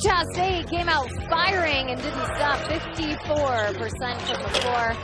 Utah State came out firing and didn't stop. 54% from the floor.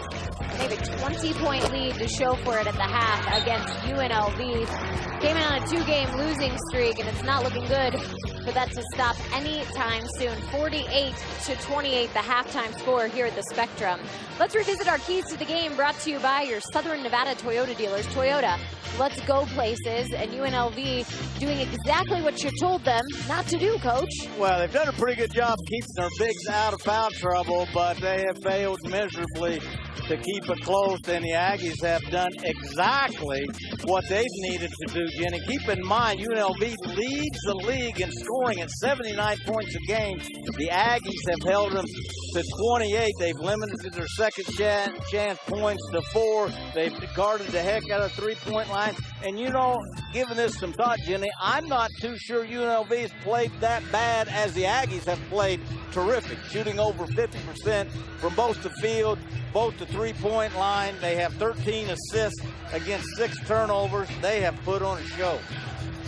They have a 20-point lead to show for it at the half against UNLV. Came in on a 2-game losing streak, and it's not looking good for that to stop anytime soon. 48-28, the halftime score here at the Spectrum. Let's revisit our keys to the game, brought to you by your Southern Nevada Toyota dealers. Toyota, let's go places, and UNLV doing exactly what you told them not to do, Coach. Well, they've done a pretty good job keeping their bigs out of foul trouble, but they have failed miserably to keep it close, and the Aggies have done exactly what they've needed to do, Jenny. Keep in mind, UNLV leads the league in scoring at 79 points a game. The Aggies have held them to 28. They've limited their second chance points to 4. They've guarded the heck out of the three-point line. And, you know, giving this some thought, Jenny, I'm not too sure UNLV has played that bad as the Aggies have played terrific, shooting over 50% from both the field, both the three-point line. They have 13 assists against 6 turnovers. They have put on a show.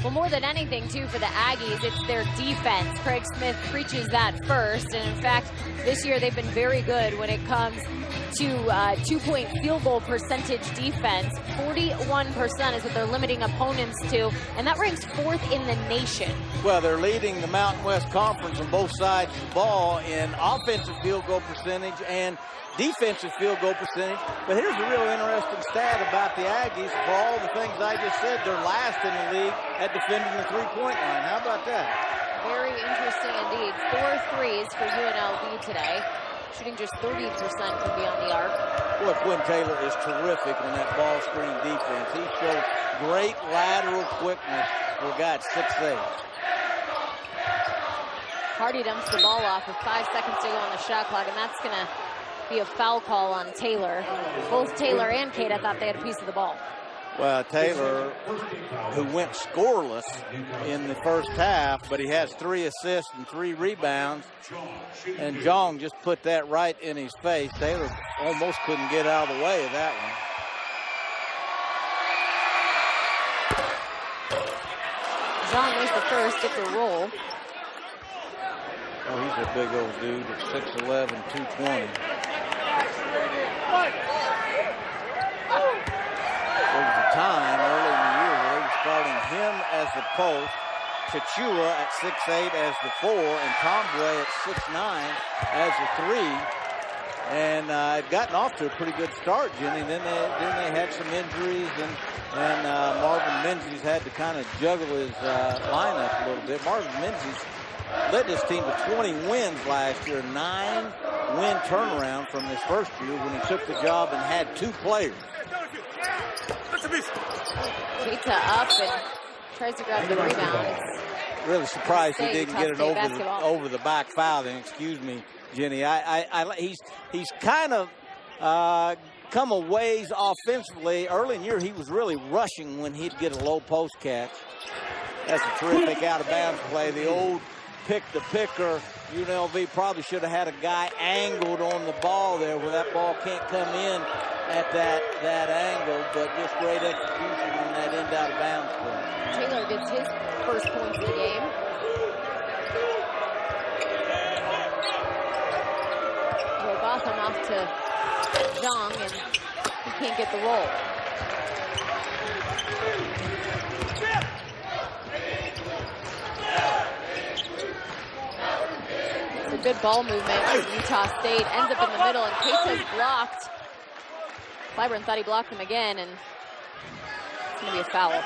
Well, more than anything, too, for the Aggies, it's their defense. Craig Smith preaches that first. And, in fact, this year they've been very good when it comes to two-point field goal percentage defense. 41% is what they're limiting opponents to, and that ranks 4th in the nation. Well, they're leading the Mountain West Conference on both sides of the ball in offensive field goal percentage and defensive field goal percentage. But here's a real interesting stat about the Aggies. For all the things I just said, they're last in the league at defending the three-point line. How about that? Very interesting indeed. 4 threes for UNLV today. Shooting just 30% from beyond the arc. Boy, Quinn Taylor is terrific on that ball screen defense. He shows great lateral quickness for a guy at 6'8". Hardy dumps the ball off with 5 seconds to go on the shot clock, and that's going to be a foul call on Taylor. Both Taylor and Kata thought they had a piece of the ball. Well, Taylor, who went scoreless in the first half, but he has 3 assists and 3 rebounds, and Jong just put that right in his face. Taylor almost couldn't get out of the way of that one. Jong was the first, get the roll. Oh, he's a big old dude at 6'11", 220. There was a time early in the year where they were starting him as the post, Chachua at 6'8" as the 4, and Tomboy at 6'9" as the 3. And had gotten off to a pretty good start, Jenny. Then they had some injuries, and Marvin Menzies had to kind of juggle his lineup a little bit. Marvin Menzies led this team to 20 wins last year, 9-win turnaround from his first year when he took the job and had 2 players. Keita up and tries to grab the rebound. Really surprised he didn't get an over the back foul. Then, excuse me, Jenny. He's kind of come a ways offensively. Early in the year, he was really rushing when he'd get a low post catch. That's a terrific out of bounds play. The old pick the picker. UNLV probably should have had a guy angled on the ball there where that ball can't come in at that angle, but just great execution on that end out of bounds play. Taylor gets his first points of the game. Robotham off to Jong, and he can't get the roll. It's a good ball movement from Utah State. Ends up in the middle, and Keita's blocked. Clyburn thought he blocked him again, and it's going to be a foul.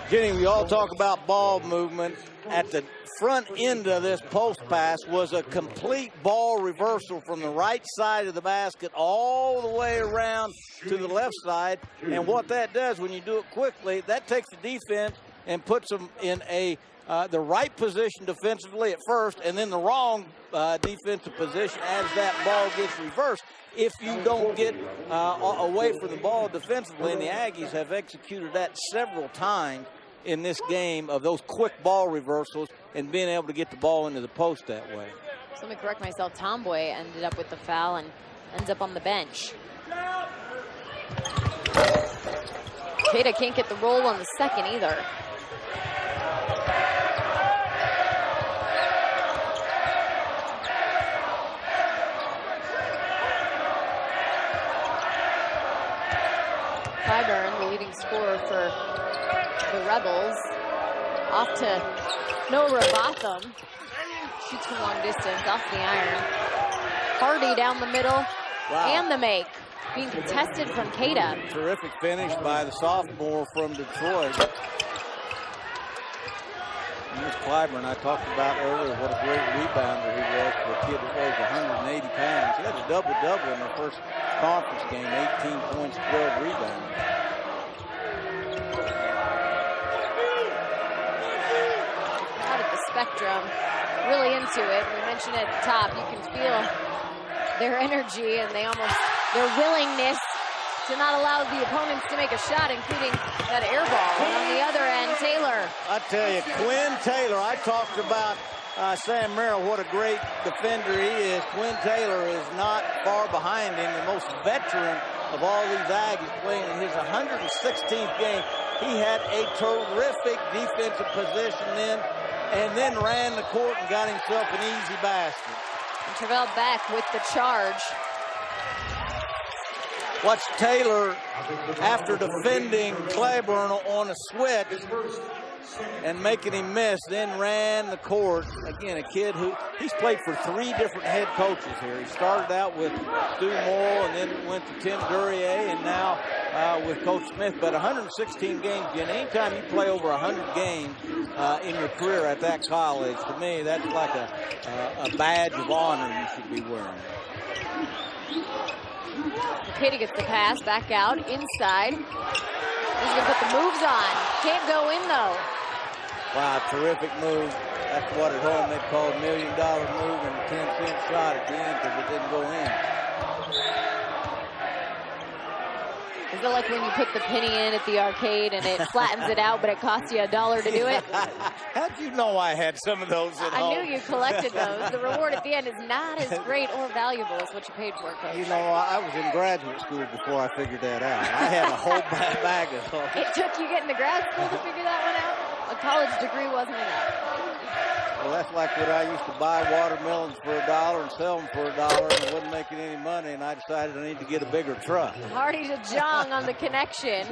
Jenny, we all talk about ball movement. At the front end of this post pass was a complete ball reversal from the right side of the basket all the way around to the left side. And what that does when you do it quickly, that takes the defense and puts them in the right position defensively at first, and then the wrong defensive position as that ball gets reversed. If you don't get away from the ball defensively, and the Aggies have executed that several times in this game, of those quick ball reversals and being able to get the ball into the post that way. So let me correct myself. Tomboy ended up with the foul and ends up on the bench. Keita can't get the roll on the second either. leading scorer for the Rebels. Off to Noah Robotham. Shoots from long distance off the iron. Hardy down the middle. Wow. And the make. Being contested from Cada. Terrific finish by the sophomore from Detroit. Miss Clyburn, I talked about earlier what a great rebounder he was for a kid that weighs 180 pounds. He had a double-double in their first conference game, 18 points, 12 rebounds. Out at the Spectrum, really into it. We mentioned at the top, you can feel their energy and their willingness to not allow the opponents to make a shot, including that air ball. And on the other end, Taylor. I tell you, Quinn Taylor, I talked about Sam Merrill, what a great defender he is. Quinn Taylor is not far behind him, the most veteran of all these Aggies, playing in his 116th game. He had a terrific defensive position and then ran the court and got himself an easy basket. And Travell back with the charge. Watch Taylor, after defending Claiborne on a switch and making him miss, then ran the court. Again, a kid he's played for 3 different head coaches here. He started out with Stu Morrill and then went to Tim Duryea and now with Coach Smith. But 116 games, again, anytime you play over 100 games in your career at that college, to me, that's like a badge of honor you should be wearing. Cada gets the pass, back out, inside. He's going to put the moves on. Can't go in, though. Wow, terrific move. That's what at home they call $1 million move and a 10-cent shot at the end because it didn't go in. Is it like when you put the penny in at the arcade and it flattens it out, but it costs you $1 to do it? How'd you know I had some of those at home? I knew you collected those. The reward at the end is not as great or valuable as what you paid for it, Coach. You know, I was in graduate school before I figured that out. I had a whole bag of those. It took you getting to grad school to figure that one out? A college degree wasn't enough. Well, that's like when I used to buy watermelons for $1 and sell them for $1 and I wasn't making any money, and I decided I need to get a bigger truck. Hardy to Jong on the connection.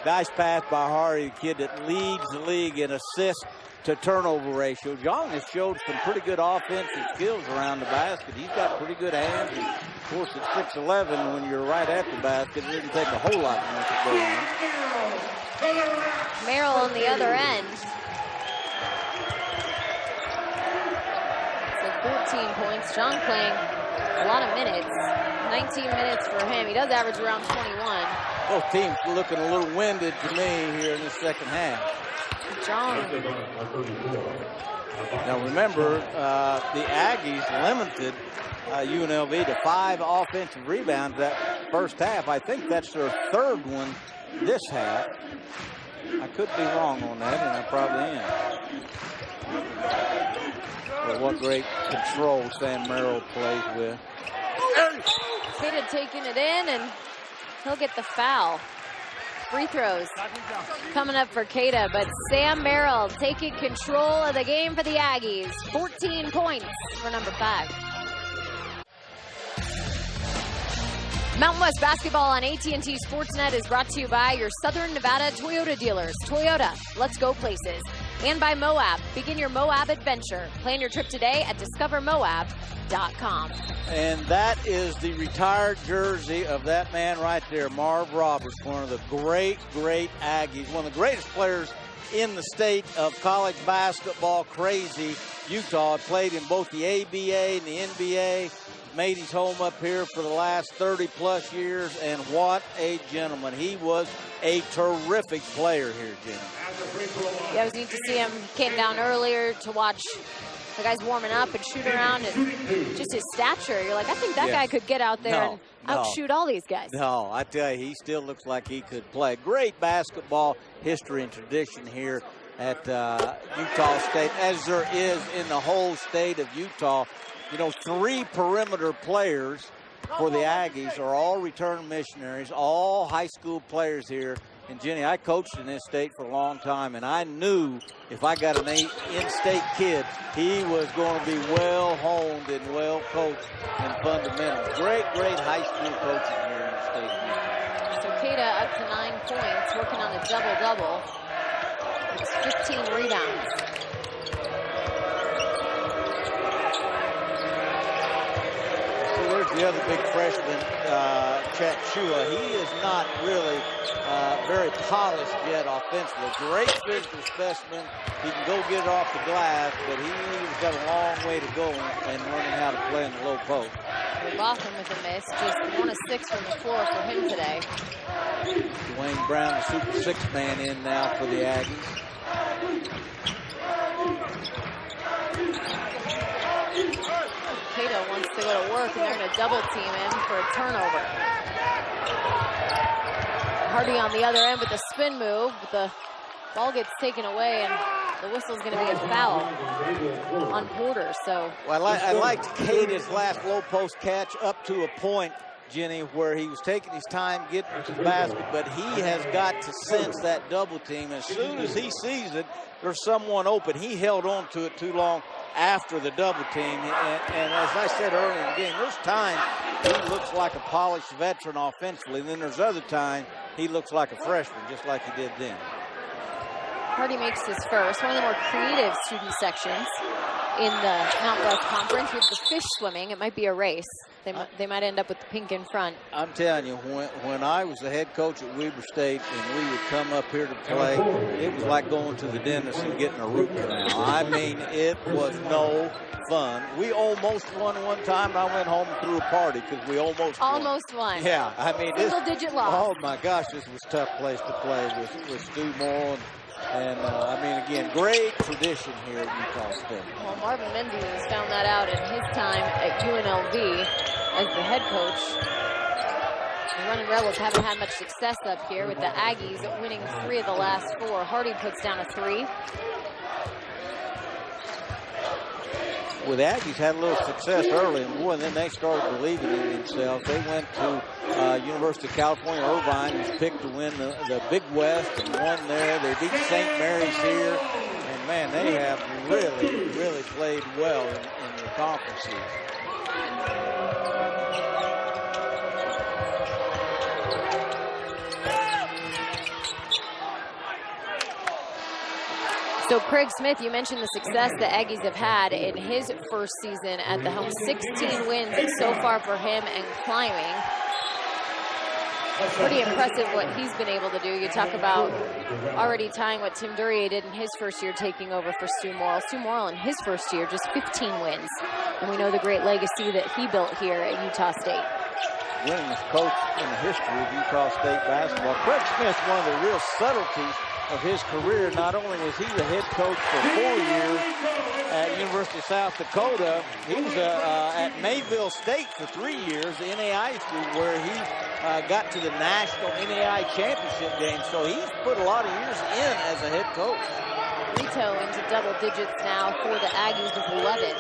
Nice pass by Hardy, the kid that leads the league in assist to turnover ratio. Jong has showed some pretty good offensive skills around the basket. He's got pretty good hands. And of course, at 6'11", when you're right at the basket, it doesn't take a whole lot to make it go in. Merrill on the other end. 14 points. Jong playing a lot of minutes. 19 minutes for him. He does average around 21. Both teams looking a little winded to me here in the second half. Jong. Now remember, the Aggies limited UNLV to 5 offensive rebounds that first half. I think that's their 3rd one this half. I could be wrong on that, and I probably am. But what great control Sam Merrill plays with. Cada taking it in, and he'll get the foul. Free throws coming up for Cada, but Sam Merrill taking control of the game for the Aggies. 14 points for number 5. Mountain West basketball on AT&T Sportsnet is brought to you by your Southern Nevada Toyota dealers. Toyota, let's go places. And by Moab. Begin your Moab adventure. Plan your trip today at discovermoab.com. And that is the retired jersey of that man right there, Marv Roberts, one of the great, great Aggies, one of the greatest players in the state of college basketball. Crazy Utah. Played in both the ABA and the NBA. Made his home up here for the last 30-plus years, and what a gentleman. He was a terrific player here, Jimmy. Yeah, it was neat to see him. Came down earlier to watch the guys warming up and shoot around, and just his stature. You're like, I think that guy could get out there and outshoot all these guys. No, I tell you, he still looks like he could play. Great basketball history and tradition here at Utah State, as there is in the whole state of Utah. You know, 3 perimeter players for the Aggies are all return missionaries, all high school players here And Jenny, I coached in this state for a long time, and I knew if I got an in-state kid, he was going to be well honed and well coached in fundamentals. Great high school coaching here in the state of Utah. So Cada up to 9 points, working on a double-double. It's 15 rebounds. The other big freshman, Chet Shua, he is not really very polished yet offensively. Great physical specimen. He can go get it off the glass, but he's got a long way to go in learning how to play in the low post. Botham with a miss, just 1 of 6 from the floor for him today. Dwayne Brown, the Super Six man, in now for the Aggies. Cato wants to go to work, and they're going to double team him for a turnover. Hardy on the other end with the spin move, but the ball gets taken away, and the whistle's going to be a foul on Porter. So, well, I liked Cata's last low post catch up to a point, Jenny, where he was taking his time getting to the basket, but he has got to sense that double team. As soon as he sees it, there's someone open. He held on to it too long after the double team, and as I said earlier in the game, there's time he looks like a polished veteran offensively, and then there's other time he looks like a freshman, just like he did then. Hardy makes his first, one of the more creative student sections in the Mountain West Conference with the fish swimming. It might be a race. They might end up with the pink in front. I'm telling you, when I was the head coach at Weber State and we would come up here to play, it was like going to the dentist and getting a root canal. I mean, it was no fun. We almost won one time, and I went home and threw a party because we almost won. Yeah, I mean, single-digit loss. Oh my gosh, this was a tough place to play with Stu Morrill. And, I mean, again, great tradition here at Utah State. Well, Marvin Menzies has found that out in his time at UNLV as the head coach. The Running Rebels haven't had much success up here with the Aggies winning 3 of the last 4. Hardy puts down a 3. Well, the Aggies had a little success early, and boy, then they started believing in themselves. They went to University of California, Irvine, was picked to win the Big West and won there. They beat St. Mary's here, and man, they have really played well in the conferences. So Craig Smith, you mentioned the success the Aggies have had in his first season at the home. 16 wins so far for him and climbing. Pretty impressive what he's been able to do. You talk about already tying what Tim Duryea did in his first year taking over for Stu Morrill. Stu Morrill in his first year, just 15 wins. And we know the great legacy that he built here at Utah State. Winningest coach in the history of Utah State basketball. Craig Smith, one of the real subtleties of his career. Not only was he the head coach for 4 years at University of South Dakota, he was at Mayville State for 3 years, the NAI school, where he got to the national NAI championship game. So he's put a lot of years in as a head coach. Rito into double digits now for the Aggies with 11.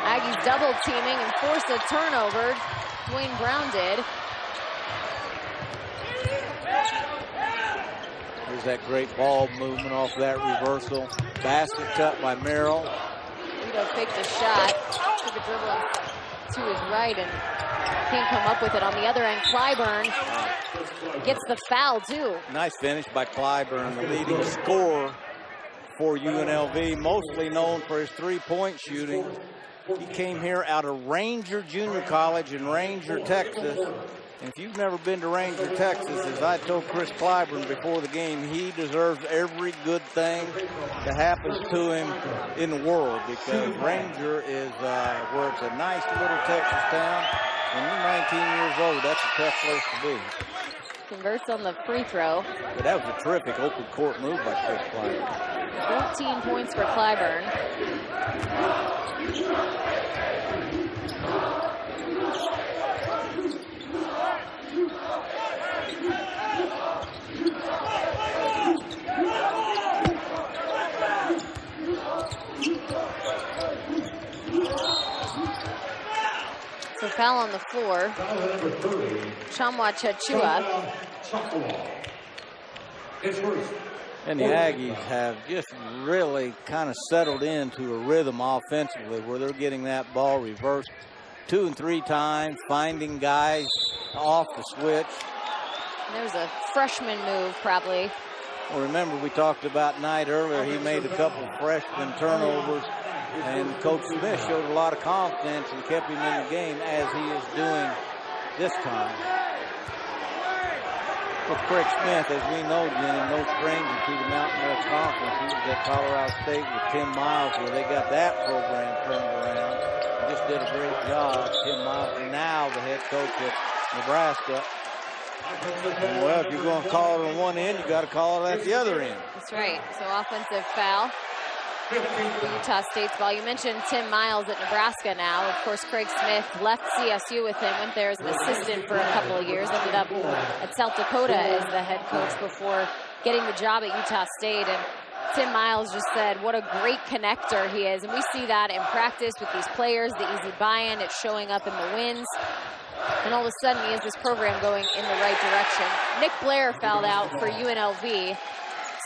Aggies double teaming and forced a turnover. Dwayne Brown did. There's that great ball movement off that reversal. Basket cut by Merrill. Rito faked a shot, took a dribble to his right and can't come up with it. On the other end, Clyburn gets the foul too. Nice finish by Clyburn, the leading scorer for UNLV, mostly known for his three-point shooting. He came here out of Ranger Junior College in Ranger, Texas. And if you've never been to Ranger, Texas, as I told Chris Clyburn before the game, he deserves every good thing that happens to him in the world, because Ranger is where it's a nice little Texas town. When you're 19 years old, that's a tough place to be. Converts on the free throw. But that was a terrific open court move by Chris Clyburn. 14 points for Clyburn. So Foul on the floor. Chamwa Chachua. And the Aggies have just really kind of settled into a rhythm offensively where they're getting that ball reversed 2 and 3 times, finding guys off the switch. There's a freshman move, probably. Well, remember, we talked about Knight earlier. He made a couple of freshman turnovers, and Coach Smith showed a lot of confidence and kept him in the game as he is doing this time. With Craig Smith, as we know, Jenny, no stranger to the Mountain West Conference. He was at Colorado State with Tim Miles, where they got that program turned around. He just did a great job. Tim Miles, now the head coach at Nebraska. And well, if you're going to call it on one end, you got to call it at the other end. That's right. So offensive foul for Utah State's ball. You mentioned Tim Miles at Nebraska now. Of course, Craig Smith left CSU with him, went there as an assistant for a couple of years, ended up at South Dakota as the head coach before getting the job at Utah State. And Tim Miles just said what a great connector he is. And we see that in practice with these players, the easy buy-in, it's showing up in the wins. And all of a sudden, he has this program going in the right direction. Nick Blair fouled out for UNLV.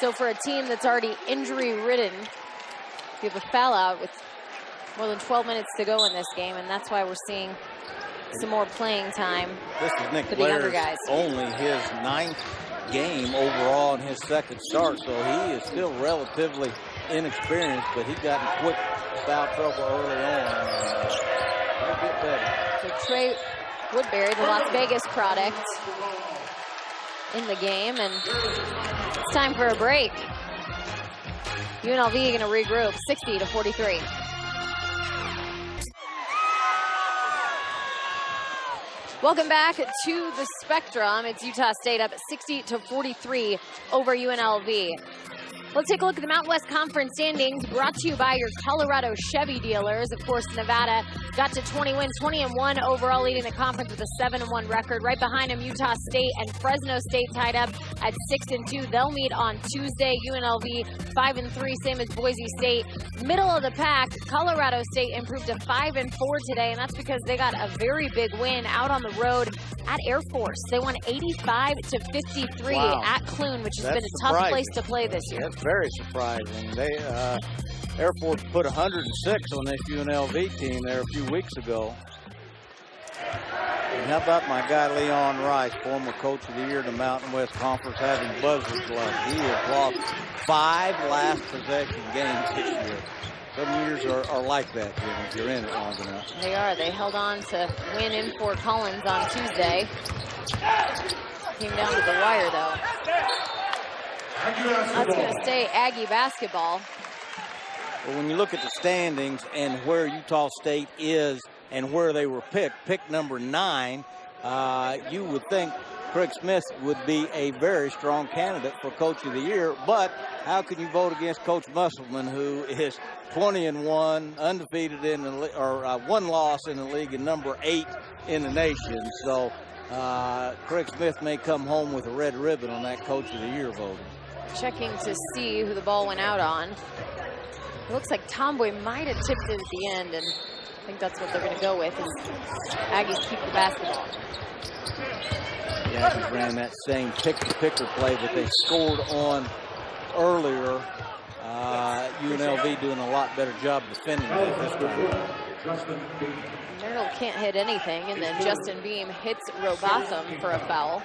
So for a team that's already injury-ridden, you have a foul out with more than 12 minutes to go in this game, and that's why we're seeing some more playing time this is Nick for the younger Blair's guys. Only his 9th game overall in his 2nd start, so he is still relatively inexperienced, but he got in quick foul trouble early on. He'll get better. So Trey Woodbury, the Las Vegas product, in the game, and it's time for a break. UNLV going to regroup, 60-43. Welcome back to the Spectrum. It's Utah State up at 60-43 over UNLV. Let's take a look at the Mountain West Conference standings, brought to you by your Colorado Chevy dealers. Of course, Nevada got to 20 wins, 20-1 overall, leading the conference with a 7-1 record. Right behind them, Utah State and Fresno State tied up at 6-2. They'll meet on Tuesday. UNLV 5-3, same as Boise State. Middle of the pack, Colorado State improved to 5-4 today, and that's because they got a very big win out on the road at Air Force. They won 85-53 at Clune, which has been a tough place to play this year. That's very surprising. They Air Force put 106 on this UNLV team there a few weeks ago. And how about my guy Leon Rice, former coach of the year in the Mountain West Conference, having buzzers left. He has lost 5 last possession games this year. Some years are like that, Jimmy, if you're in it long enough. They are. They held on to win in Fort Collins on Tuesday. Came down to the wire, though. That's going to stay Aggie basketball. Well, when you look at the standings and where Utah State is and where they were picked number 9, you would think Craig Smith would be a very strong candidate for Coach of the Year. But how can you vote against Coach Musselman, who is 20-1, undefeated in the or 1 loss in the league and number 8 in the nation? So Craig Smith may come home with a red ribbon on that Coach of the Year voting. Checking to see who the ball went out on. It looks like Tomboy might have tipped it at the end, and I think that's what they're going to go with, is Aggies keep the basketball. The Aggies ran that same picker play that they scored on earlier. UNLV doing a lot better job defending it this time. Merrill can't hit anything, and then Justin Beam hits Robotham for a foul.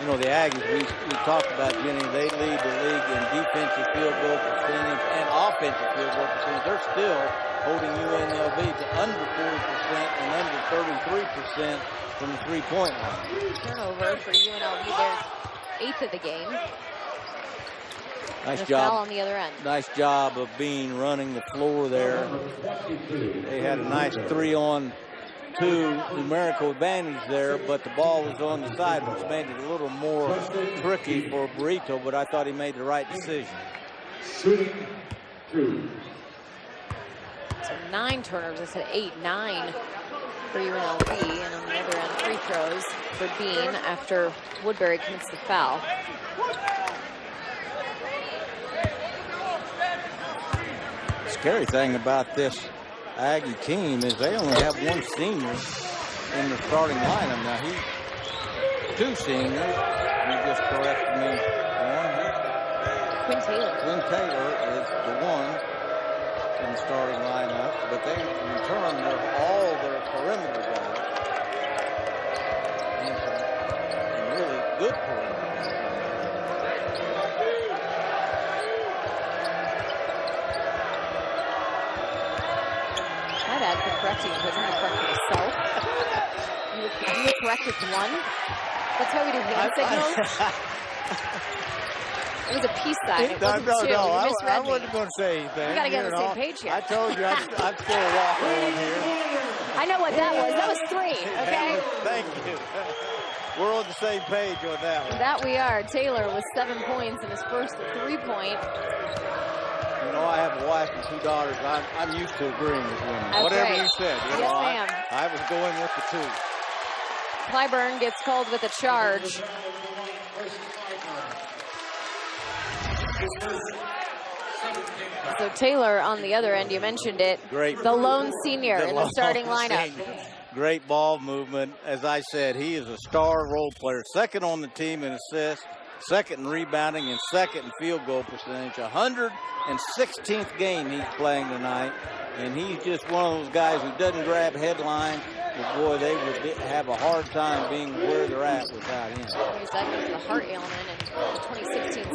You know, the Aggies, we talked about, Jenny, they lead the league in defensive field goal percentage and offensive field goal percentage. They're still holding UNLV to under 40% and under 33% from the three-point line. Turnover for UNLV. They're 8th of the game. Nice and a job. foul on the other end. Nice job of Bean running the floor there. They had a nice 3-on-2 numerical advantage there, but the ball was on the side, which made it a little more tricky for Burrito, but I thought he made the right decision. So 9 turnovers, I said 8-9 for UNLV, and on the other end, free throws for Bean after Woodbury commits the foul. Scary thing about this Aggie team is they only have 1 senior in the starting lineup. Now, two seniors. You just corrected me. Quinn Taylor. Quinn Taylor is the one in the starting lineup, but they return all their perimeter guys. And some really good perimeter. My bad for correcting you, because I'm going to correct myself. You were corrected one. That's why we do hand signals. It was a peace sign. It wasn't two. You misread I wasn't going to say anything. We got to get on the same page here. I told you I'd still walk on here. I know what that was. That was 3, okay? Thank you. We're on the same page on that one. That we are. Taylor with 7 points in his first 3-point. You know, I have a wife and 2 daughters. I'm used to agreeing with women. That's whatever right. you said. You Yes, know, ma'am. I was going with the 2. Clyburn gets called with a charge. So Taylor on the other end, you mentioned it. Great. The lone senior in the starting lineup. Great ball movement. As I said, he is a star role player. Second on the team in assists, second in rebounding, and second in field goal percentage. 116th game he's playing tonight. And he's just one of those guys who doesn't grab headlines. But boy, they would have a hard time being where they're at without him. He's diagnosed with a heart ailment in the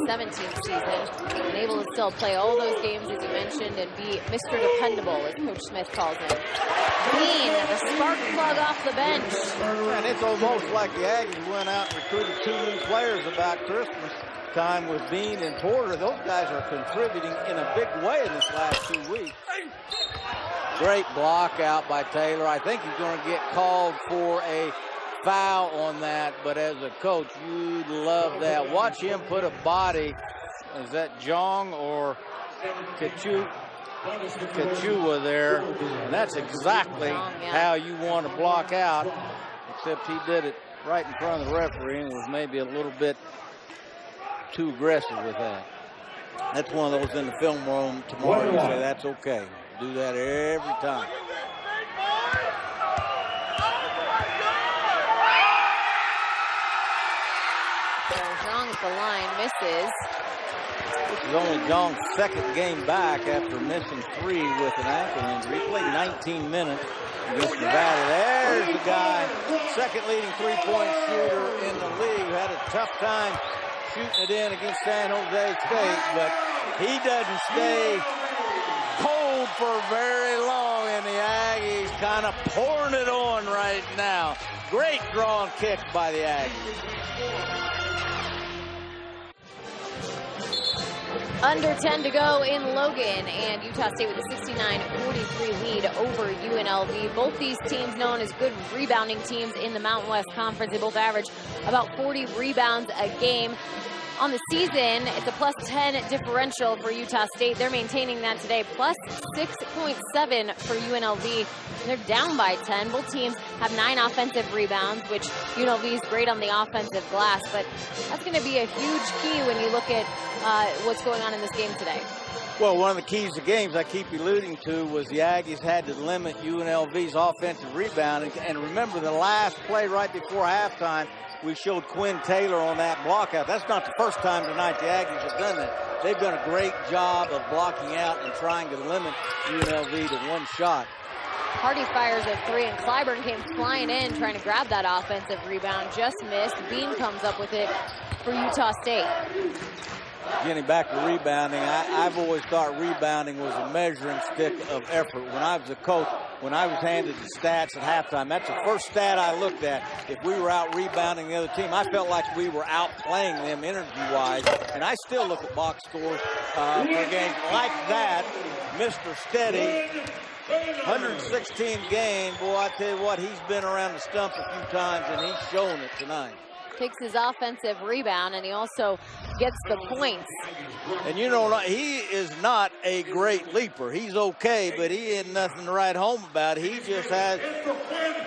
2016-17 season. And able to still play all those games, as you mentioned, and be Mr. Dependable, as Coach Smith calls him. Bean, the spark plug off the bench. And it's almost like the Aggies went out and recruited 2 new players about Christmas time with Bean and Porter. Those guys are contributing in a big way in this last 2 weeks. Great block out by Taylor. I think he's going to get called for a foul on that, but as a coach, you'd love that. Watch him put a body. Is that Jong or Kachua there? And that's exactly how you want to block out, except he did it right in front of the referee and was maybe a little bit too aggressive with that. That's one of those in the film room tomorrow. You say that's okay. Do that every time. So Zhang's the line, misses. This is only Zhang's second game back after missing 3 with an ankle injury. He played 19 minutes against Nevada. There's the guy, second leading 3-point shooter in the league, who had a tough time shooting it in against San Jose State, but he doesn't stay cold for very long, and the Aggies kind of pouring it on right now. Great drawn kick by the Aggies. Under 10 to go in Logan, and Utah State with a 69-43 lead over UNLV. Both these teams known as good rebounding teams in the Mountain West Conference. They both average about 40 rebounds a game. On the season, it's a +10 differential for Utah State. They're maintaining that today, +6.7 for UNLV. They're down by 10. Both teams have 9 offensive rebounds, which UNLV is great on the offensive glass, but that's going to be a huge key when you look at what's going on in this game today. Well, one of the keys to games I keep alluding to was the Aggies had to limit UNLV's offensive rebounding. And remember the last play right before halftime, we showed Quinn Taylor on that block out. That's not the first time tonight the Aggies have done that. They've done a great job of blocking out and trying to limit UNLV to 1 shot. Hardy fires a 3, and Clyburn came flying in trying to grab that offensive rebound. Just missed. Bean comes up with it for Utah State. Getting back to rebounding, I've always thought rebounding was a measuring stick of effort. When I was a coach, when I was handed the stats at halftime, that's the first stat I looked at. If we were out rebounding the other team, I felt like we were outplaying them energy-wise. And I still look at box scores for games like that. Mr. Steady, 116 game. Boy, I tell you what, he's been around the stump a few times, and he's shown it tonight. Takes his offensive rebound, and he also gets the points. And you know, he is not a great leaper. He's okay, but he ain't nothing to write home about. He just has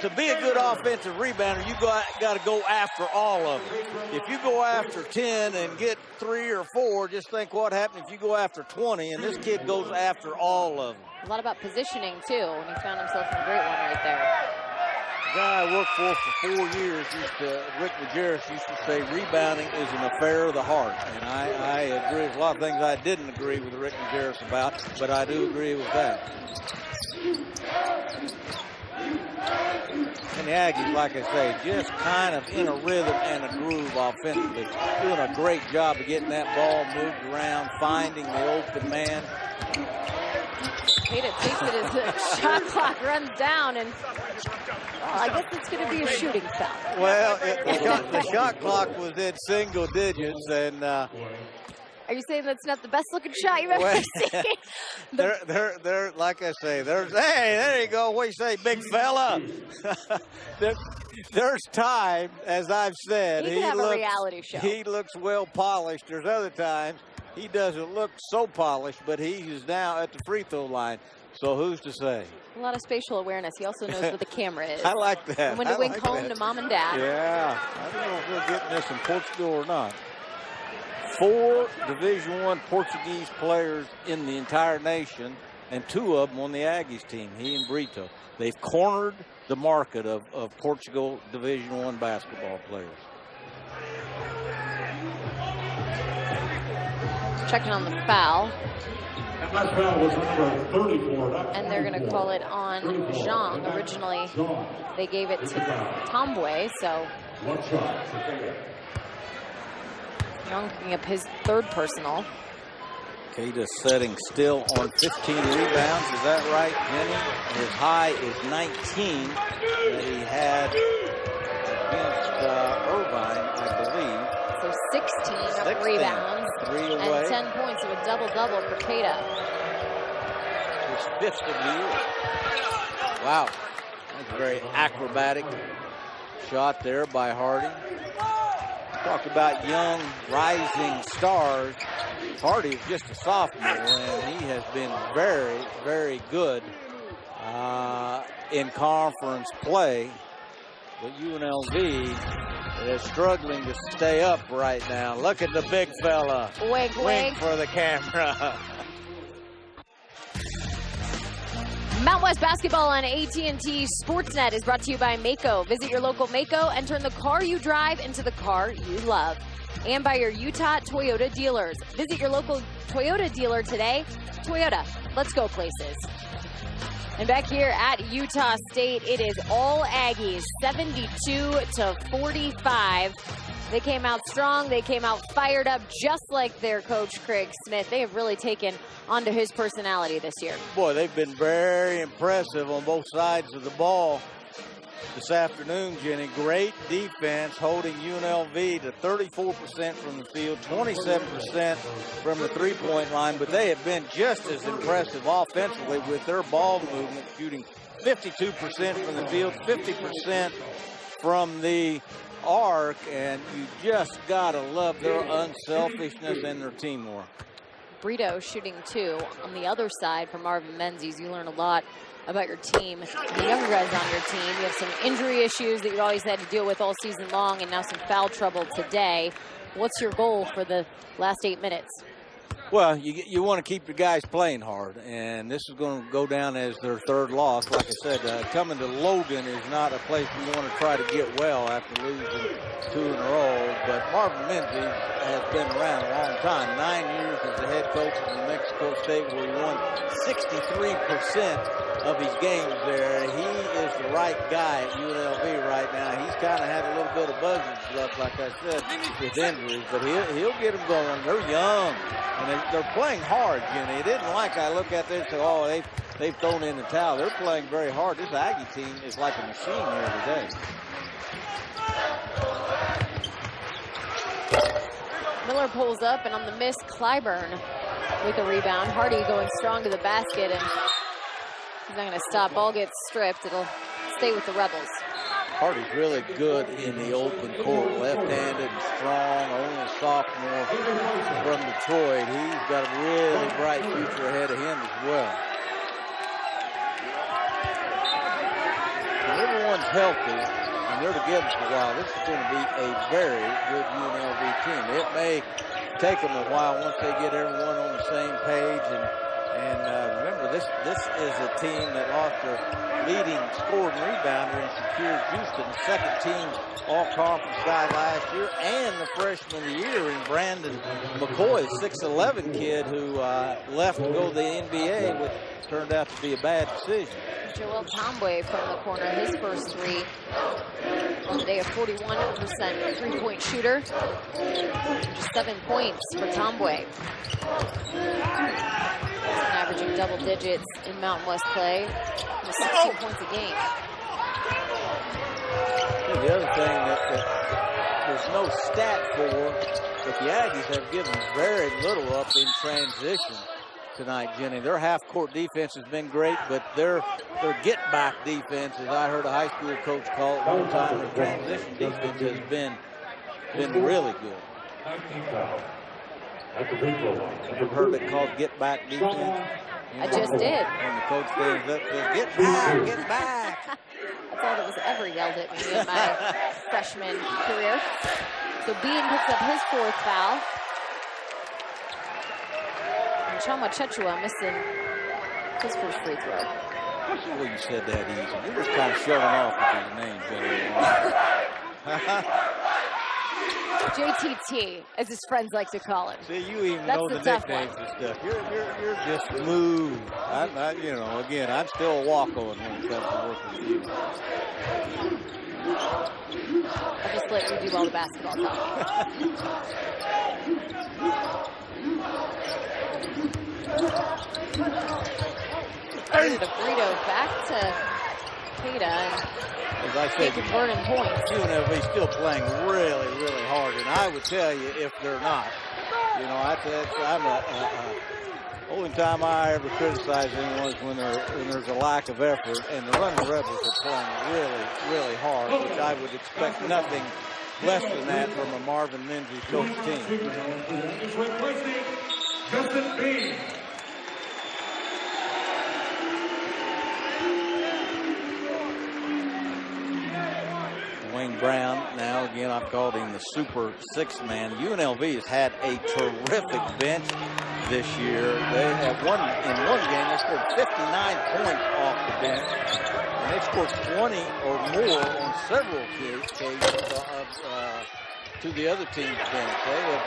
to be a good offensive rebounder. You got to go after all of them. If you go after 10 and get 3 or 4, just think what happened if you go after 20, and this kid goes after all of them. A lot about positioning, too, and he found himself in a great one right there. The guy I worked for 4 years, Rick Majerus, used to say rebounding is an affair of the heart. And I agree with a lot of things I didn't agree with Rick Majerus about, but I do agree with that. And the Aggies, like I say, just kind of in a rhythm and a groove offensively. Doing a great job of getting that ball moved around, finding the open man. Keita takes it as the shot clock runs down, and I guess it's going to be a shooting foul. Well, the shot clock was in single digits, and are you saying that's not the best looking shot you've ever seen? They're like I say, hey, there you go. What do you say, big fella? There's time, as I've said. He can have a reality show. He looks well polished. There's other times he doesn't look so polished, but he is now at the free throw line. So who's to say? A lot of spatial awareness. He also knows where the camera is. I like that. And when to wink home to mom and dad. Yeah. I don't know if we're getting this in Portugal or not. 4 Division I Portuguese players in the entire nation, and 2 of them on the Aggies team, he and Brito. They've cornered the market of Portugal Division I basketball players. Checking on the foul. And that foul was number 34. And they're going to call it on Zhang. Originally, they gave it to Tombwe, so Zhang picking up his 3rd personal. Keita setting still on 15 rebounds. Is that right, Jenny? His high is 19 that he had against Irvine, I believe. So 16 rebounds. 3 away. And 10 points, so a double-double for Keita. His 5th of the year. Wow. That's a very acrobatic shot there by Hardy. Talk about young, rising stars. Hardy is just a sophomore, and he has been very, very good in conference play. But UNLV is struggling to stay up right now. Look at the big fella. Wink, wink. For the camera. Mountain West Basketball on AT&T Sportsnet is brought to you by Maaco. Visit your local Maaco and turn the car you drive into the car you love. And by your Utah Toyota dealers. Visit your local Toyota dealer today. Toyota, let's go places. And back here at Utah State, it is all Aggies, 72-45. They came out strong. They came out fired up, just like their coach, Craig Smith. They have really taken onto his personality this year. Boy, they've been very impressive on both sides of the ball this afternoon, Jenny. Great defense, holding UNLV to 34% from the field, 27% from the three-point line. But they have been just as impressive offensively with their ball movement, shooting 52% from the field, 50% from the arc, and you just gotta love their unselfishness and their teamwork. Brito shooting 2 on the other side for Marvin Menzies. You learn a lot about your team, the younger guys on your team. You have some injury issues that you always had to deal with all season long, and now some foul trouble today. What's your goal for the last 8 minutes? Well, you want to keep your guys playing hard, and this is going to go down as their 3rd loss. Like I said, coming to Logan is not a place we want to try to get well after losing 2 in a row. But Marvin Menzies has been around a long time, 9 years as the head coach of New Mexico State, where he won 63% of his games there. He is the right guy at UNLV right now. He's kind of had a little bit of buzzing stuff, like I said, with injuries, but he'll get them going. They're young, and they're playing hard, Jenny. It isn't like I look at this and say, oh, they've thrown in the towel. They're playing very hard. This Aggie team is like a machine here today. Miller pulls up, and on the miss, Clyburn with a rebound. Hardy going strong to the basket, and he's not going to stop. Ball gets stripped. It'll stay with the Rebels. Hardy's really good in the open court, left-handed and strong, only a sophomore from Detroit. He's got a really bright future ahead of him as well. If everyone's healthy and they're together for a while, this is going to be a very good UNLV team. It may take them a while once they get everyone on the same page and And remember, this is a team that lost their leading scorer and rebounder in Shakir Houston, second team all-conference guy last year, and the freshman of the year in Brandon McCoy, 6'11" kid who left to go to the NBA, which turned out to be a bad decision. Joel Tomboy from the corner, his first three on the day, a 41% three-point shooter. Just 7 points for Tomboy. Averaging double digits in Mountain West play, just 16 points a game. The other thing that there's no stat for, but the Aggies have given very little up in transition tonight, Jenny. Their half-court defense has been great, but their get-back defense, as I heard a high school coach call it one time, their transition defense has been really good. You heard it called get-back defense? I just did. When the coach stands up, says, get back, get back. I thought it was ever yelled at me in my freshman career. So Bean picks up his fourth foul. And Chama Chechua missing his first free throw. Well, you said that easy. You're just kind of showing off with his name, Jenny. JTT, as his friends like to call him. See, you even That's know the nicknames and stuff. You're just smooth. You know, again, I'm still a walk-on when it comes to working with you. I'll just let you do all the basketball talking. The burrito back to Queta. As I said, burning points. UNLV still playing really, really hard, and I would tell you if they're not. You know, only time I ever criticize anyone is when there's a lack of effort, and the Running Rebels are playing really, really hard, which I would expect nothing less than that from a Marvin Lindsay coach team. Justin Bean. Wayne Brown, now again I've called him the super sixth man. UNLV has had a terrific bench this year. They have in one game they scored 59 points off the bench, and they scored 20 or more on several occasions to the other team's bench. They have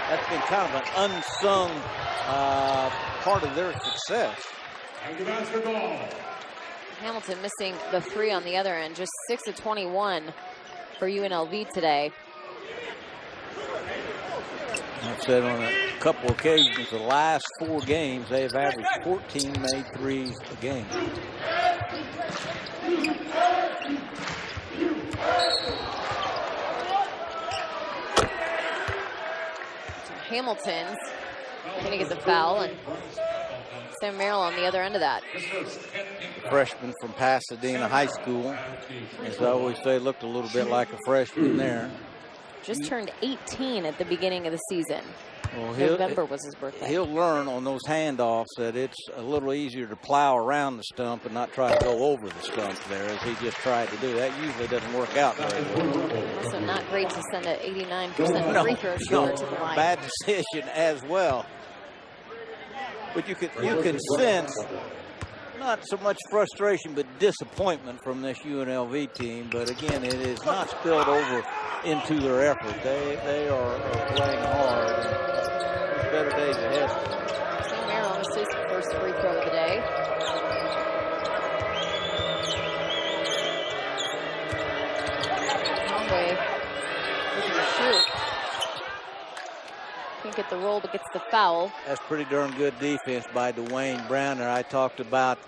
that's been kind of an unsung part of their success. Hamilton missing the three on the other end, just 6 of 21 for UNLV today. I've said on a couple occasions, the last 4 games, they've averaged 14 made threes a game. So Hamilton's going to get the foul, and Sam Merrill on the other end of that. Freshman from Pasadena High School. As I always say, looked a little bit like a freshman there. Just turned 18 at the beginning of the season. Well, November was his birthday. He'll learn on those handoffs that it's a little easier to plow around the stump and not try to go over the stump there, as he just tried to do. That usually doesn't work out very well. Also not great to send an 89% free throw shooter to the line. Bad decision as well. But you can sense not so much frustration but disappointment from this UNLV team. But again, it is not spilled over into their effort. They are playing hard. There's better days ahead. Sam Merrill missed his first free throw of the day. Conway looking to shoot. Can't get the roll, but gets the foul. That's pretty darn good defense by Dwayne Browner. I talked about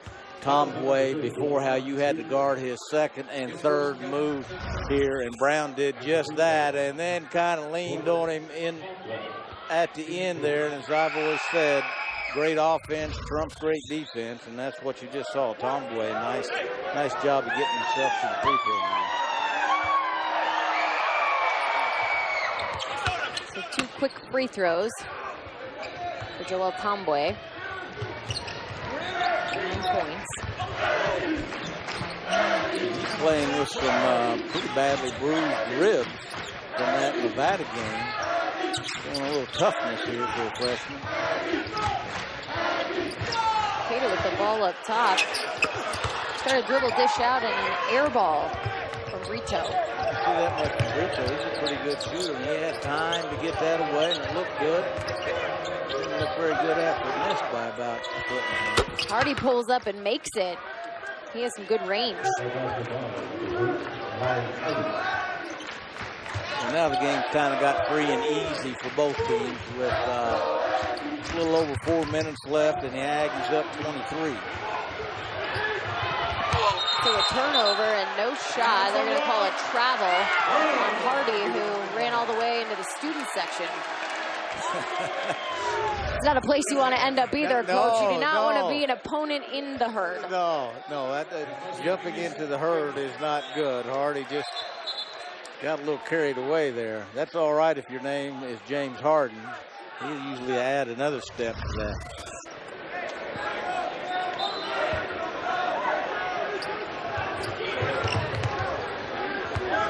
Tomboy before, how you had to guard his second and third move here, and Brown did just that, and then kind of leaned on him in at the end there. And as I've always said, great offense trumps great defense, and that's what you just saw. Tomboy, nice job of getting himself to the free throw line. So 2 quick free throws for Joel Tomboy. 9 points. He's playing with some pretty badly bruised ribs from that Nevada game. Showing a little toughness here for a freshman. the ball up top. Tried to dribble, dish out, and an air ball from Brito. See that much from Brito. He's a pretty good shooter, and he had time to get that away, and it looked good. Didn't look very good after it missed by about a foot and a half. Hardy pulls up and makes it. He has some good range. And now the game's kind of got free and easy for both teams with a little over 4 minutes left, and the Aggies up 23. So a turnover and no shot. They're going to call it travel on Hardy, who ran all the way into the student section. It's not a place you want to end up either, Coach. You do not want to be an opponent in the herd. No, jumping into the herd is not good. Hardy just got a little carried away there. That's all right if your name is James Harden. He'll usually add another step to that.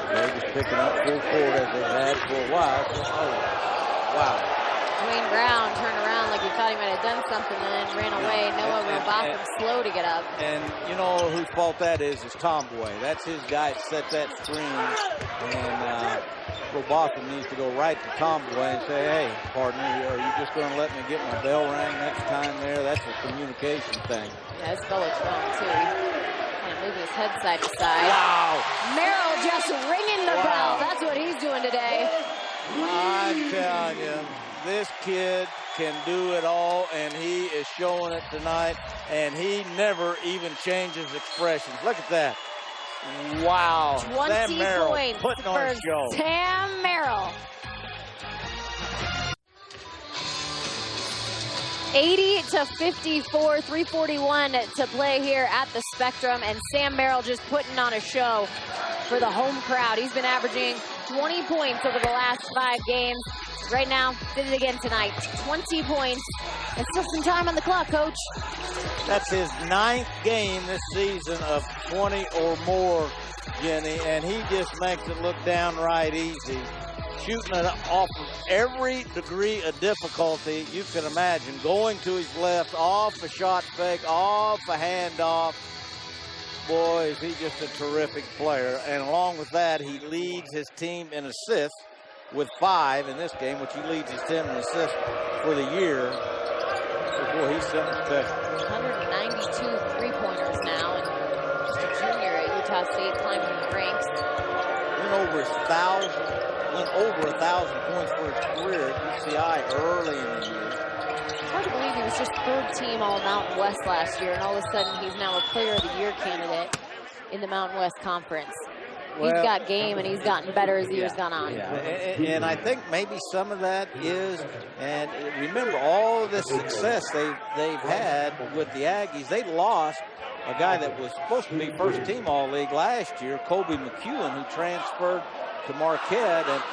They're just picking up full court as they've had for a while. Oh, wow. Dwayne Brown turned around like he thought he might have done something and then ran away. Noah Robotham slow to get up. And you know whose fault that is Tomboy. That's his guy that set that screen. And Robotham needs to go right to Tomboy and say, hey, partner, are you just going to let me get my bell rang next time there? That's a communication thing. Yeah, his fellow's wrong, too. Kind of moving his head side to side. Wow. Merrill just ringing the bell. That's what he's doing today. I'm telling you, this kid can do it all, and he is showing it tonight, and he never even changes expressions. Look at that. Wow. 20 points putting on a show. Sam Merrill. 80-54, 3:41 to play here at the Spectrum, and Sam Merrill just putting on a show for the home crowd. He's been averaging 20 points over the last 5 games. Right now, did it again tonight. 20 points. And still some time on the clock, Coach. That's his 9th game this season of 20 or more, Jenny, and he just makes it look downright easy. Shooting it off of every degree of difficulty you can imagine. Going to his left, off a shot fake, off a handoff. Boy, is he just a terrific player. And along with that, he leads his team in assists with 5 in this game, which he leads his team in assists for the year. So, boy, he's something special. 192 three-pointers now, and just a junior at Utah State climbing the ranks. Went over 1,000 points for his career at UCI early in the year. It's hard to believe he was just 3rd team All Mountain West last year, and all of a sudden he's now a Player of the Year candidate in the Mountain West Conference. Well, he's got game, and he's gotten better as the years gone on. Yeah, and I think maybe some of that is, and remember all of the success they've had with the Aggies. They lost a guy that was supposed to be first team All-League last year, Kobe McEwen, who transferred to Marquette, and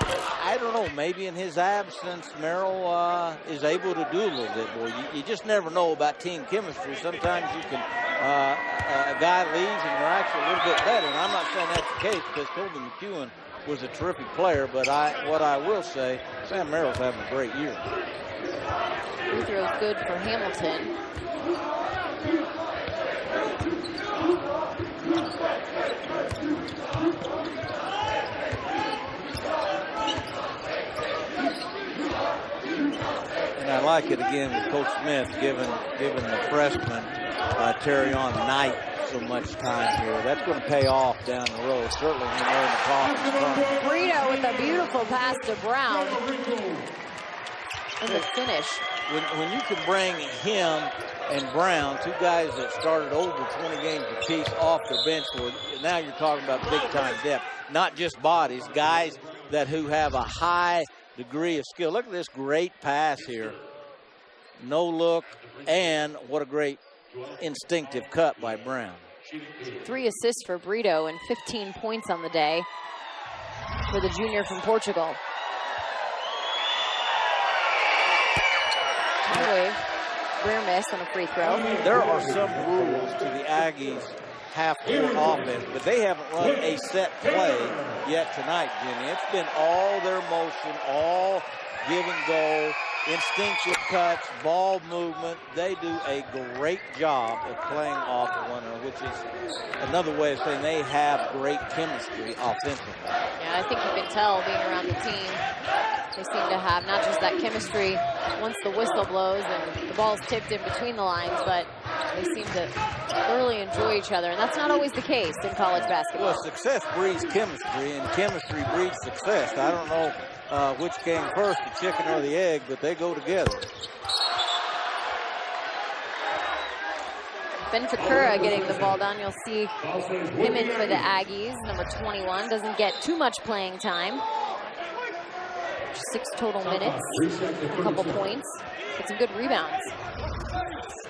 I don't know, maybe in his absence, Merrill is able to do a little bit more. You just never know about team chemistry. Sometimes you can, a guy leaves and you're actually a little bit better, and I'm not saying that's the case because Kobe McEwen was a terrific player, but what I will say, Sam Merrill's having a great year. Free throw's good for Hamilton. And I like it again with Coach Smith giving the freshman Terry on Knight so much time here. That's going to pay off down the road. Certainly when they're in the conference. Brito with a beautiful pass to Brown. And the finish. When you can bring him and Brown, 2 guys that started over 20 games apiece, off the bench, now you're talking about big-time depth. Not just bodies, guys who have a high degree of skill. Look at this great pass here. No look, and what a great instinctive cut by Brown. 3 assists for Brito and 15 points on the day for the junior from Portugal. Rear miss on a free throw. There are some rules to the Aggies half-court offense, but they haven't run a set play yet tonight, Jimmy. It's been all their motion, all give and go, instinctual touch, ball movement. They do a great job of playing off of one another, which is another way of saying they have great chemistry offensively. Yeah, I think you can tell being around the team. They seem to have not just that chemistry once the whistle blows and the ball's tipped in between the lines, but they seem to thoroughly enjoy each other, and that's not always the case in college basketball. Well, success breeds chemistry, and chemistry breeds success. I don't know which came first, the chicken or the egg, but they go together. Ben Takura getting the ball down. You'll see him in for the Aggies. Number 21 doesn't get too much playing time. 6 total minutes, a couple points, get some good rebounds.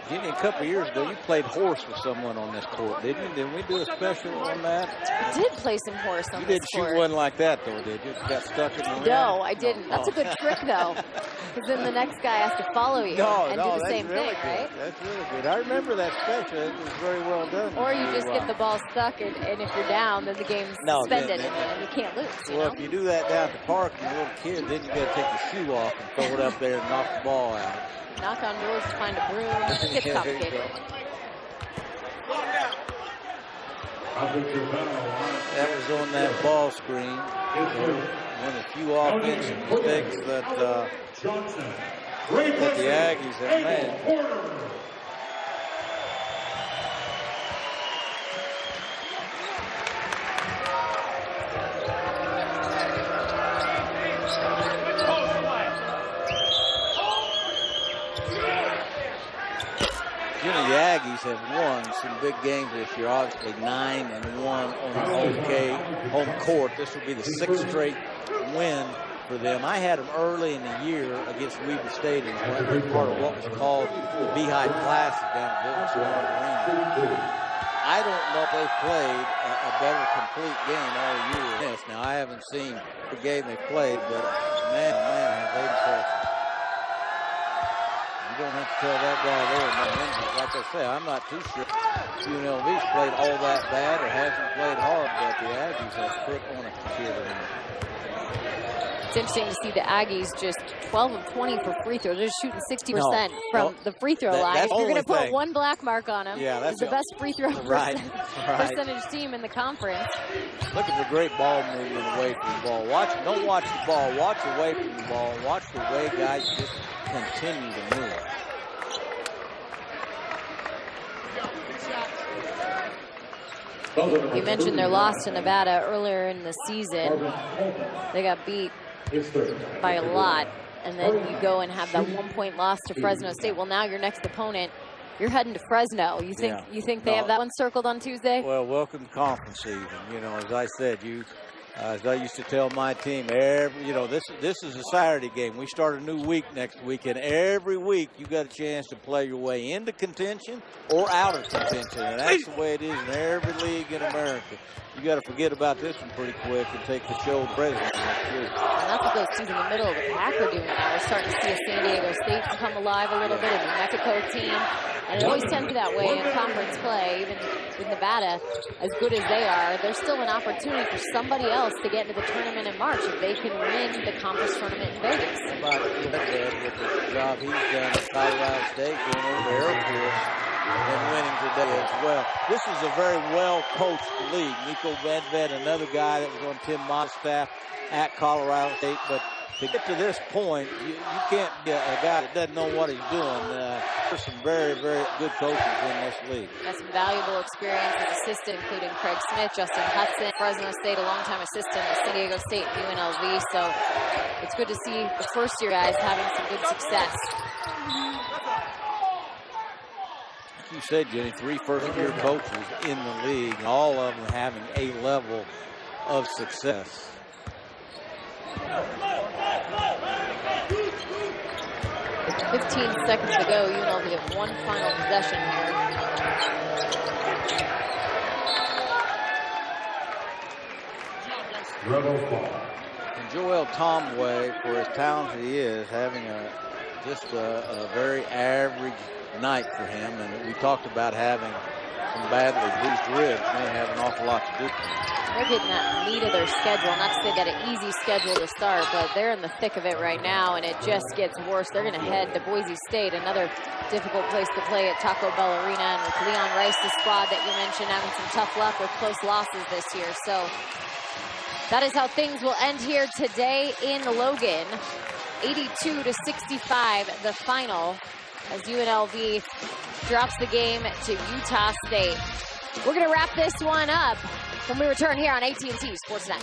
Jenny, a couple of years ago, you played horse with someone on this court, didn't you? Didn't we do a special on that? I did play some horse on this court. You didn't shoot one like that, though, did you? You got stuck in the rim? No, I didn't. That's a good trick, though, because then the next guy has to follow you and do the same thing, right? That's really good. I remember that special. It was very well done. Or you just get the ball stuck, and if you're down, then the game's suspended, and you can't lose. Well, if you do that down at the park and you're a little kid, then you got to take your shoe off and throw it up there and knock the ball out. Knock on doors to find a broom. It gets complicated. That was on that ball screen. One of the few offensive mistakes that the Aggies have made. The Aggies have won some big games this year. Obviously 9-1 on the home court. This will be the 6th straight win for them. I had them early in the year against Weber Stadium, part of what was called the Beehive Classic down at Business Arena. I don't know if they've played a better complete game all year than this. Now, I haven't seen the game they played, but man, have they impressed. You don't have to tell that guy there. Like I say, I'm not too sure UNLV's played all that bad or hasn't played hard, but the Aggies have put on a computer. It's interesting to see the Aggies just 12 of 20 for free throws. They're shooting 60% from the free throw line. If you're going to put one black mark on them, that's the best free throw percentage team in the conference. Look at the great ball movement away from the ball. Don't watch the ball. Watch away from the ball. Watch the way guys just continue to move. You mentioned their loss to Nevada earlier in the season. They got beat by a lot, and then you go and have that 1-point loss to Fresno State. Well, now your next opponent, you're heading to Fresno. You think they have that one circled on Tuesday? Well, welcome to conference season. You know, as I said, as I used to tell my team, this is a Saturday game. We start a new week next week, and every week you got a chance to play your way into contention or out of contention, and that's the way it is in every league in America. You got to forget about this one pretty quick and take the show to President next week. And that's what those teams in the middle of the pack are doing now. We're starting to see a San Diego State come alive a little bit, a New Mexico team. And it always tends that way in conference play, even with Nevada, as good as they are. There's still an opportunity for somebody else to get into the tournament in March if they can win the conference tournament in Vegas. How about with the job he's done at Colorado State, going over to Airport and winning today as well. This is a very well-coached league. Nico Vedved, another guy that was on Tim Mott's staff at Colorado State, but to get to this point, you can't be a guy that doesn't know what he's doing. There's some very, very good coaches in this league. Has some valuable experience as assistant, including Craig Smith, Justin Hudson, Fresno State, a longtime assistant at San Diego State and UNLV. So it's good to see the first-year guys having some good success. You said, Jenny, 3 first-year coaches in the league, all of them having a level of success. 15 seconds to go. UNLV have one final possession here. And Joel Tomway, for as talented he is, having just a very average night for him. And we talked about having them badly. These ribs may have an awful lot to do with it. They're getting that meat of their schedule. Not to say that an easy schedule to start, but they're in the thick of it right now, and it just gets worse. They're going to head to Boise State, another difficult place to play at Taco Bell Arena. And with Leon Rice, the squad that you mentioned, having some tough luck with close losses this year. So that is how things will end here today in Logan. 82-65, the final, as UNLV drops the game to Utah State. We're going to wrap this one up when we return here on AT&T Sportsnet.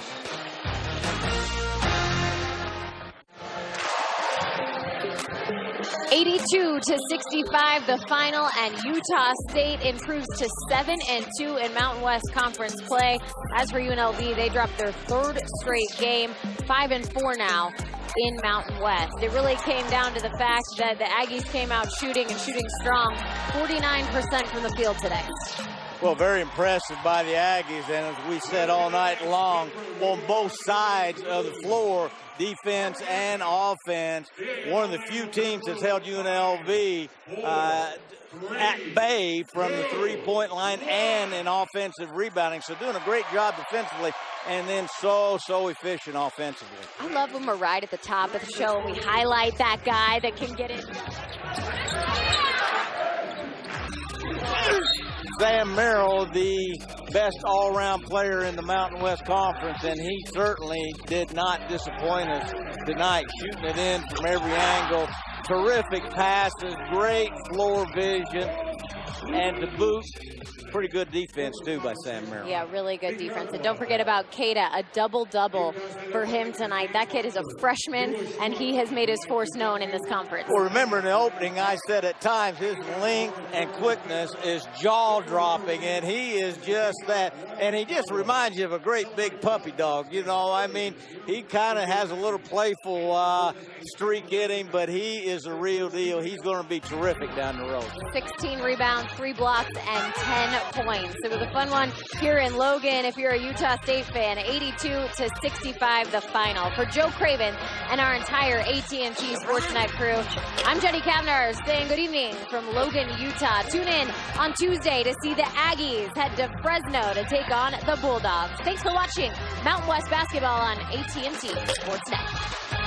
(82-65) the final, and Utah State improves to 7-2 in Mountain West Conference play. As for UNLV, they dropped their third straight game, 5-4 now in Mountain West. It really came down to the fact that the Aggies came out shooting and shooting strong, 49% from the field today. Well, very impressive by the Aggies, and as we said all night long, on both sides of the floor, defense and offense, one of the few teams that's held UNLV at bay from the three-point line and in offensive rebounding. So doing a great job defensively, and then so efficient offensively. I love when we're right at the top of the show and we highlight that guy that can get it. Sam Merrill, the best all-around player in the Mountain West Conference, and he certainly did not disappoint us tonight, shooting it in from every angle. Terrific passes, great floor vision, and to boot, pretty good defense, too, by Sam Merrill. Yeah, really good defense. And don't forget about Keita, a double-double for him tonight. That kid is a freshman, and he has made his force known in this conference. Well, remember in the opening, I said at times his length and quickness is jaw-dropping, and he is just that. And he just reminds you of a great big puppy dog. You know, I mean, he kind of has a little playful streak in him, but he is a real deal. He's going to be terrific down the road. 16 rebounds, 3 blocks, and 10 points. It was a fun one here in Logan. If you're a Utah State fan, 82-65 the final. For Joe Craven and our entire AT&T Sportsnet crew, I'm Jenny Kavner saying good evening from Logan, Utah. Tune in on Tuesday to see the Aggies head to Fresno to take on the Bulldogs. Thanks for watching Mountain West Basketball on AT&T Sportsnet.